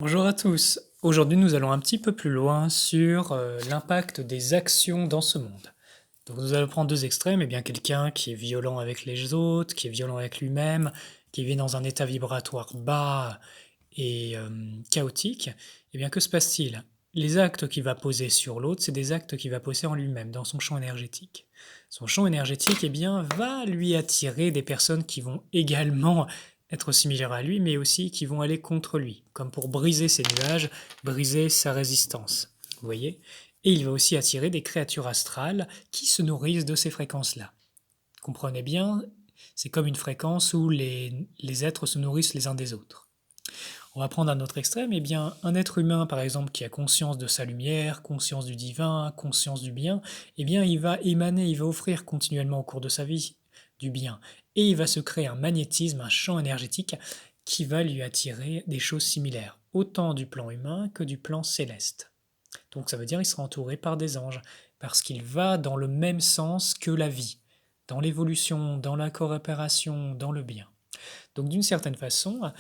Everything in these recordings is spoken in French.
Bonjour à tous. Aujourd'hui, nous allons un petit peu plus loin sur l'impact des actions dans ce monde. Donc, nous allons prendre deux extrêmes. Eh bien, quelqu'un qui est violent avec les autres, qui est violent avec lui-même, qui vit dans un état vibratoire bas et chaotique. Eh bien, que se passe-t-il? Les actes qu'il va poser sur l'autre, c'est des actes qu'il va poser en lui-même, dans son champ énergétique. Son champ énergétique, eh bien, va lui attirer des personnes qui vont également être similaires à lui, mais aussi qui vont aller contre lui, comme pour briser ses nuages, briser sa résistance. Vous voyez? Et il va aussi attirer des créatures astrales qui se nourrissent de ces fréquences-là. Comprenez bien, c'est comme une fréquence où les êtres se nourrissent les uns des autres. On va prendre un autre extrême, eh bien, un être humain, par exemple, qui a conscience de sa lumière, conscience du divin, conscience du bien, eh bien, il va émaner, il va offrir continuellement au cours de sa vie du bien. Et il va se créer un magnétisme, un champ énergétique qui va lui attirer des choses similaires, autant du plan humain que du plan céleste. Donc ça veut dire qu'il sera entouré par des anges, parce qu'il va dans le même sens que la vie, dans l'évolution, dans la coopération, dans le bien. Donc d'une certaine façon,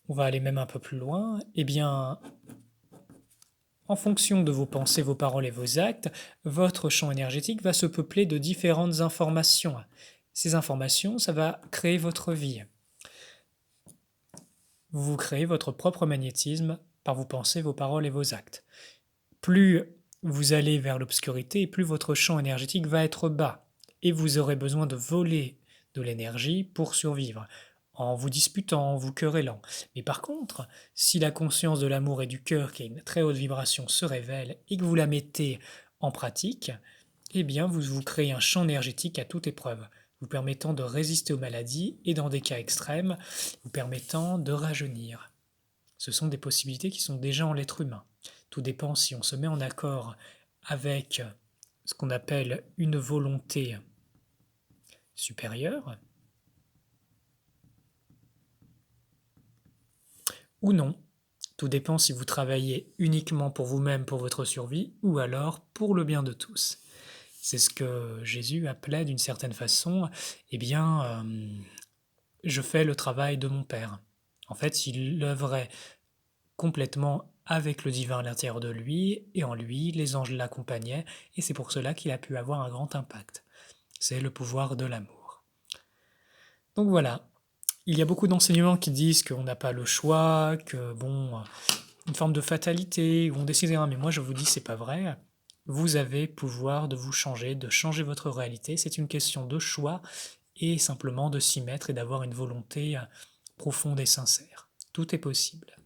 on va aller même un peu plus loin, eh bien, en fonction de vos pensées, vos paroles et vos actes, votre champ énergétique va se peupler de différentes informations. Ces informations, ça va créer votre vie. Vous créez votre propre magnétisme par vos pensées, vos paroles et vos actes. Plus vous allez vers l'obscurité, plus votre champ énergétique va être bas, et vous aurez besoin de voler de l'énergie pour survivre, en vous disputant, en vous querellant. Mais par contre, si la conscience de l'amour et du cœur, qui est une très haute vibration, se révèle et que vous la mettez en pratique, eh bien vous vous créez un champ énergétique à toute épreuve, vous permettant de résister aux maladies et dans des cas extrêmes, vous permettant de rajeunir. Ce sont des possibilités qui sont déjà en l'être humain. Tout dépend si on se met en accord avec ce qu'on appelle une volonté supérieure ou non. Tout dépend si vous travaillez uniquement pour vous-même, pour votre survie, ou alors pour le bien de tous. C'est ce que Jésus appelait d'une certaine façon, eh bien, je fais le travail de mon Père. En fait, il œuvrait complètement avec le divin à l'intérieur de lui, et en lui, les anges l'accompagnaient, et c'est pour cela qu'il a pu avoir un grand impact. C'est le pouvoir de l'amour. Donc voilà, il y a beaucoup d'enseignements qui disent qu'on n'a pas le choix, que bon, une forme de fatalité, où on décidera, mais moi je vous dis c'est pas vrai. Vous avez pouvoir de changer votre réalité. C'est une question de choix et simplement de s'y mettre et d'avoir une volonté profonde et sincère. Tout est possible.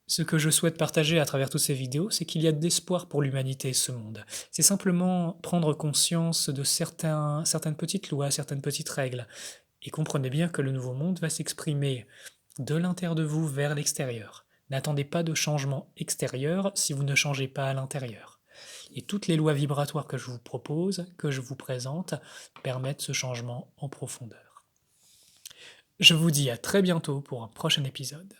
Ce que je souhaite partager à travers toutes ces vidéos, c'est qu'il y a de l'espoir pour l'humanité et ce monde. C'est simplement prendre conscience de certaines petites lois, certaines petites règles. Et comprenez bien que le nouveau monde va s'exprimer de l'intérieur de vous vers l'extérieur. N'attendez pas de changement extérieur si vous ne changez pas à l'intérieur. Et toutes les lois vibratoires que je vous propose, que je vous présente, permettent ce changement en profondeur. Je vous dis à très bientôt pour un prochain épisode.